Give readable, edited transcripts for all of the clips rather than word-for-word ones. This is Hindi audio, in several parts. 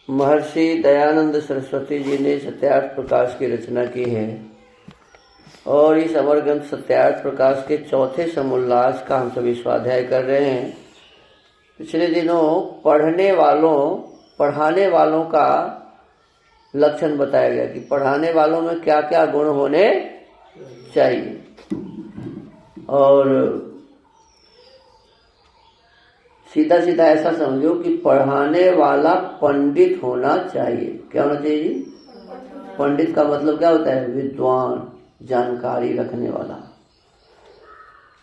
महर्षि दयानंद सरस्वती जी ने सत्यार्थ प्रकाश की रचना की है और इस अमर ग्रंथ सत्यार्थ प्रकाश के चौथे समोल्लास का हम सभी स्वाध्याय कर रहे हैं। पिछले दिनों पढ़ाने वालों का लक्षण बताया गया कि पढ़ाने वालों में क्या क्या गुण होने चाहिए, और सीधा सीधा ऐसा समझो कि पढ़ाने वाला पंडित होना चाहिए। क्या होना चाहिए जी? पंडित का मतलब क्या होता है? विद्वान, जानकारी रखने वाला।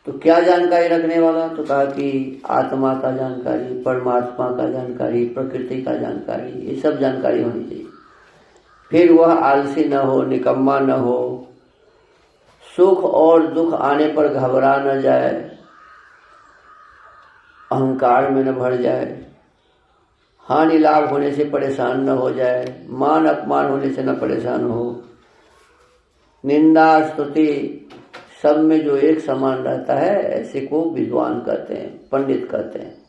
तो क्या जानकारी रखने वाला? तो कहा कि आत्मा का जानकारी, परमात्मा का जानकारी, प्रकृति का जानकारी, ये सब जानकारी होनी चाहिए। फिर वह आलसी न हो, निकम्मा न हो, सुख और दुख आने पर घबरा न जाए, अहंकार में न भर जाए, हानि लाभ होने से परेशान न हो जाए, मान अपमान होने से न परेशान हो, निंदा स्तुति सब में जो एक समान रहता है, ऐसे को विद्वान कहते हैं, पंडित कहते हैं।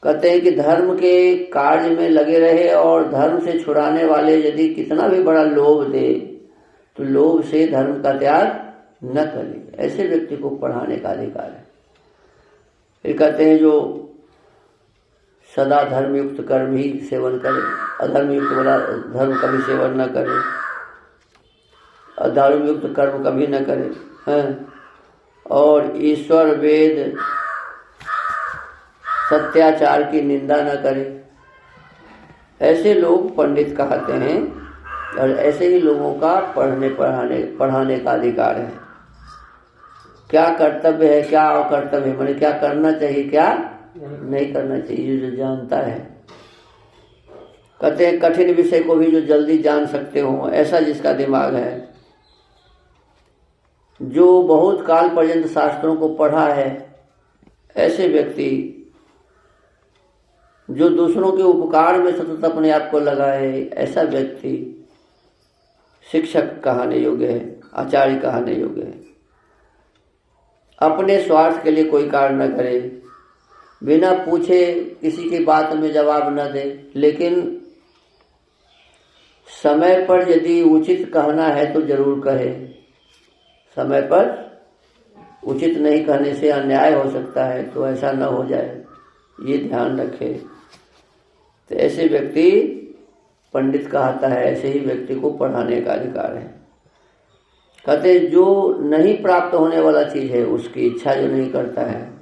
कहते हैं कि धर्म के कार्य में लगे रहे और धर्म से छुड़ाने वाले यदि कितना भी बड़ा लोभ दे तो लोभ से धर्म का त्याग न करे, ऐसे व्यक्ति को पढ़ाने का अधिकार है। फिर कहते हैं जो सदा धर्मयुक्त कर्म ही सेवन करे, अधर्मयुक्त वाला धर्म कभी सेवन न करे, अधर्मयुक्त कर्म कभी न करे हैं, और ईश्वर वेद सत्याचार की निंदा न करे। ऐसे लोग पंडित कहते हैं और ऐसे ही लोगों का पढ़ाने का अधिकार है। क्या कर्तव्य है, क्या अकर्तव्य है, माने क्या करना चाहिए, क्या नहीं करना चाहिए, जो जानता है। कहते हैं कठिन विषय को भी जो जल्दी जान सकते हो, ऐसा जिसका दिमाग है, जो बहुत काल पर्यंत शास्त्रों को पढ़ा है, ऐसे व्यक्ति, जो दूसरों के उपकार में सतत अपने आप को लगाए, ऐसा व्यक्ति शिक्षक कहने योग्य है, आचार्य कहने योग्य है। अपने स्वार्थ के लिए कोई कार्य न करे, बिना पूछे किसी की बात में जवाब न दे, लेकिन समय पर यदि उचित कहना है तो जरूर कहे। समय पर उचित नहीं कहने से अन्याय हो सकता है, तो ऐसा न हो जाए, ये ध्यान रखे। तो ऐसे व्यक्ति पंडित कहता है, ऐसे ही व्यक्ति को पढ़ाने का अधिकार है। कहते जो नहीं प्राप्त होने वाला चीज है उसकी इच्छा जो नहीं करता है,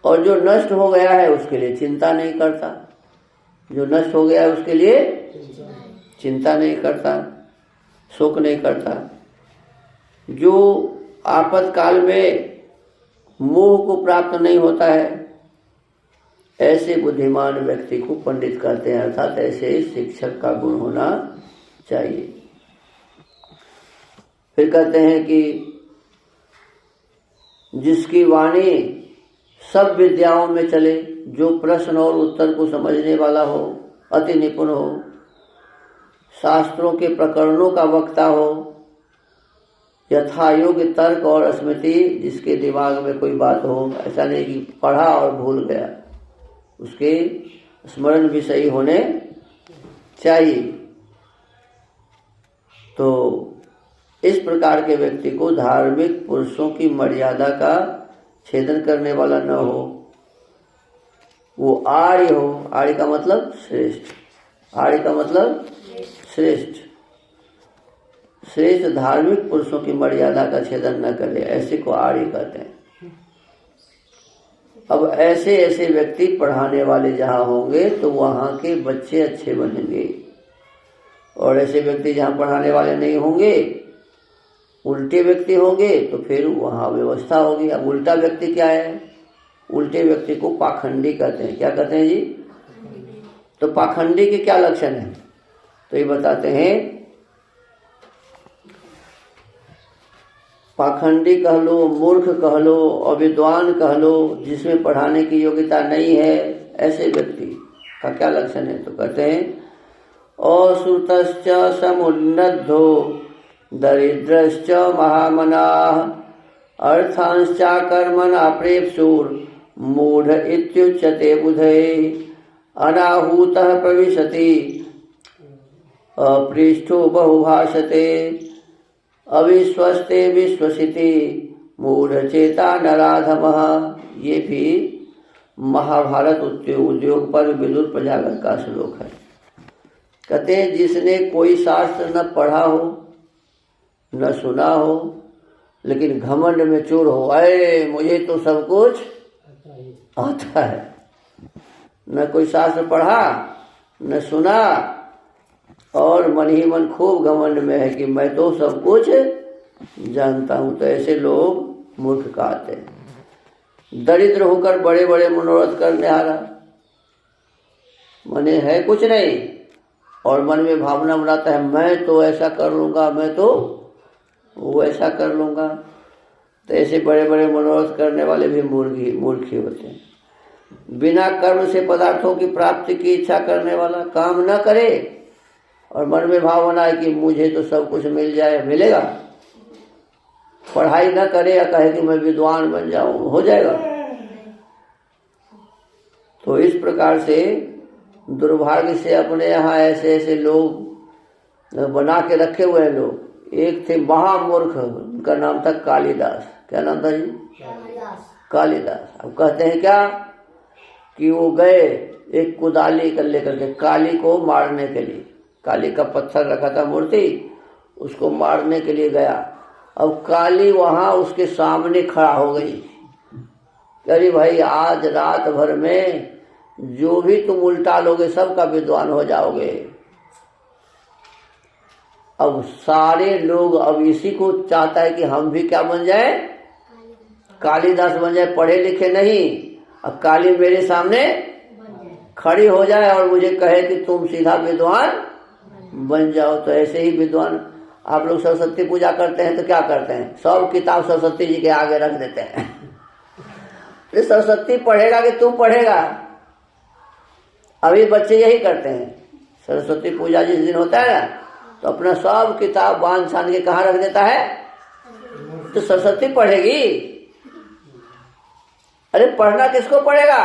और जो नष्ट हो गया है उसके लिए चिंता नहीं करता, जो नष्ट हो गया है उसके लिए चिंता नहीं करता, शोक नहीं करता, जो आपातकाल में मोह को प्राप्त नहीं होता है, ऐसे बुद्धिमान व्यक्ति को पंडित कहते हैं। अर्थात ऐसे शिक्षक का गुण होना चाहिए। फिर कहते हैं कि जिसकी वाणी सब विद्याओं में चले, जो प्रश्न और उत्तर को समझने वाला हो, अति निपुण हो, शास्त्रों के प्रकरणों का वक्ता हो, यथायोग्य तर्क और स्मृति, जिसके दिमाग में कोई बात हो, ऐसा नहीं कि पढ़ा और भूल गया, उसके स्मरण भी सही होने चाहिए। तो इस प्रकार के व्यक्ति को धार्मिक पुरुषों की मर्यादा का छेदन करने वाला न हो, वो आर्य हो। आर्य का मतलब श्रेष्ठ, आर्य का मतलब श्रेष्ठ, श्रेष्ठ धार्मिक पुरुषों की मर्यादा का छेदन न करे, ऐसे को आर्य कहते हैं। अब ऐसे ऐसे व्यक्ति पढ़ाने वाले जहाँ होंगे तो वहाँ के बच्चे अच्छे बनेंगे, और ऐसे व्यक्ति जहाँ पढ़ाने वाले नहीं होंगे, उल्टे व्यक्ति होंगे, तो फिर वहाँ व्यवस्था होगी। अब उल्टा व्यक्ति क्या है? उल्टे व्यक्ति को पाखंडी कहते हैं। क्या कहते हैं जी? तो पाखंडी के क्या लक्षण है? तो ये बताते हैं, पाखंडी कह लो, मूर्ख कह लो, अविद्वान कह लो, जिसमें पढ़ाने की योग्यता नहीं है, ऐसे व्यक्ति का क्या लक्षण है? तो कहते हैं अश्रुतश्च समुन्नद्धो दरिद्रश्च महामनाः अर्थांश्च कर्मणा प्रेप्सुर् मूढ़ इत्युच्यते बुधये अनाहूतः प्रविशति अपृष्ठो बहुभाषते अविश्वस्ते विश्वसिति मूढ़चेता नराधमः। ये भी महाभारत उद्योग पर विदुर प्रजागर का श्लोक है। कहते हैं जिसने कोई शास्त्र न पढ़ा हो न सुना हो लेकिन घमंड में चूर हो, अरे मुझे तो सब कुछ आता है, न कोई शास्त्र पढ़ा न सुना और मन ही मन खूब घमंड में है कि मैं तो सब कुछ जानता हूं, तो ऐसे लोग मूर्ख कहते हैं। दरिद्र होकर बड़े बड़े मनोरथ करने आ रहा, मने है कुछ नहीं और मन में भावना बनाता है मैं तो ऐसा कर लूंगा, मैं तो वो ऐसा कर लूंगा। तो ऐसे बड़े बड़े मनोरथ करने वाले भी मूर्खी होते हैं। बिना कर्म से पदार्थों की प्राप्ति की इच्छा करने वाला काम न करे और मन में भाव बना है कि मुझे तो सब कुछ मिल जाए, मिलेगा। पढ़ाई न करे या कहे कि मैं विद्वान बन जाऊं, हो जाएगा। तो इस प्रकार से दुर्भाग्य से अपने यहाँ ऐसे ऐसे लोग बना के रखे हुए हैं लोग। एक थे महामूर्ख, उनका नाम था कालिदास। क्या नाम था जी? कालिदास। अब कहते हैं क्या कि वो गए एक कुदाली कर लेकर के काली को मारने के लिए, काली का पत्थर रखा था मूर्ति, उसको मारने के लिए गया। अब काली वहां उसके सामने खड़ा हो गई। अरे भाई आज रात भर में जो भी तुम उल्टा लोगे सबका विद्वान हो जाओगे। अब सारे लोग अब इसी को चाहता है कि हम भी क्या बन जाए, कालिदास बन जाए, पढ़े लिखे नहीं। अब काली मेरे सामने खड़ी हो जाए और मुझे कहे कि तुम सीधा विद्वान बन जाओ। तो ऐसे ही विद्वान, आप लोग सरस्वती पूजा करते हैं तो क्या करते हैं, सब किताब सरस्वती जी के आगे रख देते हैं। सरस्वती पढ़ेगा कि तू पढ़ेगा? अभी बच्चे यही करते हैं। सरस्वती पूजा जिस दिन होता है ना तो अपना सब किताब बांध छान के कहाँ रख देता है, तो सरस्वती पढ़ेगी। अरे पढ़ना किसको पड़ेगा,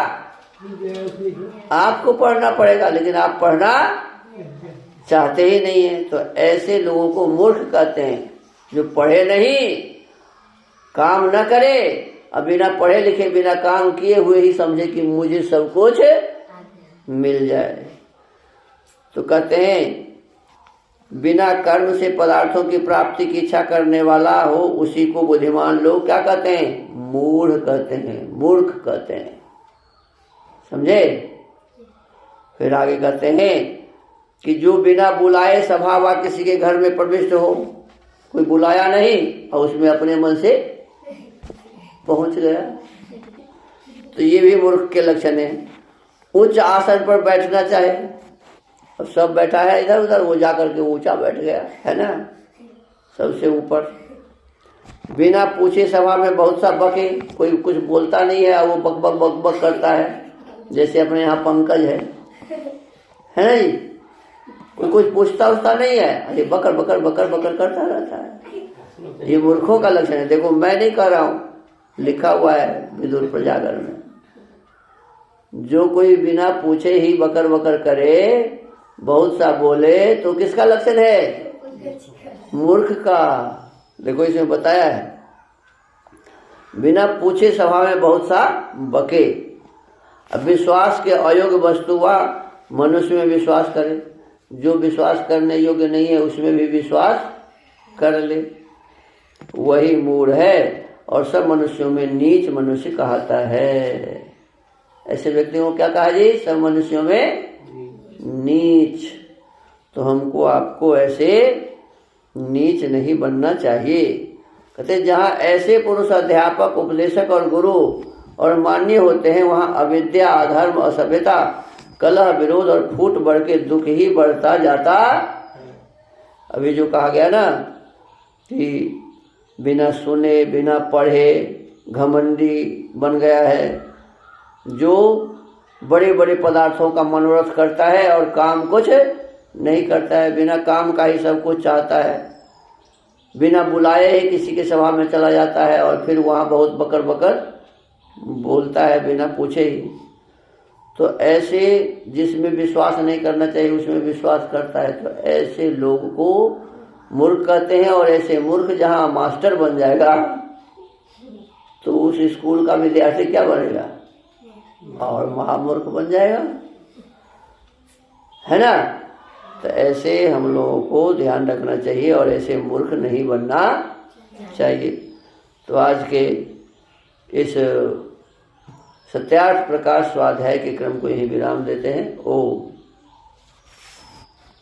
आपको पढ़ना पड़ेगा, लेकिन आप पढ़ना चाहते ही नहीं है। तो ऐसे लोगों को मूर्ख कहते हैं, जो पढ़े नहीं, काम न करे, अब बिना पढ़े लिखे बिना काम किए हुए ही समझे कि मुझे सब कुछ मिल जाए। तो कहते हैं बिना कर्म से पदार्थों की प्राप्ति की इच्छा करने वाला हो उसी को बुद्धिमान लोग क्या कहते हैं, मूढ़ कहते हैं, मूर्ख कहते हैं। समझे? फिर आगे कहते हैं कि जो बिना बुलाए सभा व किसी के घर में प्रविष्ट हो, कोई बुलाया नहीं और उसमें अपने मन से पहुंच गया, तो ये भी मूर्ख के लक्षण है। उच्च आसन पर बैठना चाहे, अब सब बैठा है इधर उधर, वो जाकर के ऊंचा बैठ गया है ना, सबसे ऊपर। बिना पूछे सभा में बहुत सा बके, कोई कुछ बोलता नहीं है, वो बक बक बक बक करता है, जैसे अपने यहाँ पंकज है ना जी, कोई कुछ पूछता उछता नहीं है, अरे बकर बकर बकर बकर करता रहता है। ये मूर्खों का लक्षण है। देखो मैं नहीं कह रहा हूँ, लिखा हुआ है विदुर प्रजागर में, जो कोई बिना पूछे ही बकर बकर करे, बहुत सा बोले, तो किसका लक्षण है, मूर्ख का। देखो इसमें बताया है, बिना पूछे सभा में बहुत सा बके। अब विश्वास के अयोग्य वस्तु व मनुष्य में विश्वास करे, जो विश्वास करने योग्य नहीं है उसमें भी विश्वास कर ले, वही मूढ़ है और सब मनुष्यों में नीच मनुष्य कहता है। ऐसे व्यक्तियों को क्या कहा जी, सब मनुष्यों में नीच। तो हमको आपको ऐसे नीच नहीं बनना चाहिए। कहते जहाँ ऐसे पुरुष अध्यापक, उपदेशक और गुरु और मान्य होते हैं, वहाँ अविद्या, अधर्म, असभ्यता, कलह, विरोध और फूट बढ़ के दुख ही बढ़ता जाता। अभी जो कहा गया ना कि बिना सुने बिना पढ़े घमंडी बन गया है, जो बड़े बड़े पदार्थों का मनोरथ करता है और काम कुछ नहीं करता है, बिना काम का ही सब कुछ चाहता है, बिना बुलाए ही किसी के सभा में चला जाता है और फिर वहाँ बहुत बकर बकर बोलता है बिना पूछे ही। तो ऐसे जिसमें विश्वास नहीं करना चाहिए उसमें विश्वास करता है, तो ऐसे लोग को मूर्ख कहते हैं। और ऐसे मूर्ख जहाँ मास्टर बन जाएगा तो उस स्कूल का विद्यार्थी क्या बनेगा? और महामूर्ख बन जाएगा, है ना। तो ऐसे हम लोगों को ध्यान रखना चाहिए और ऐसे मूर्ख नहीं बनना चाहिए। तो आज के इस सत्यार्थ प्रकाश स्वाध्याय के क्रम को यहीं विराम देते हैं। ओम।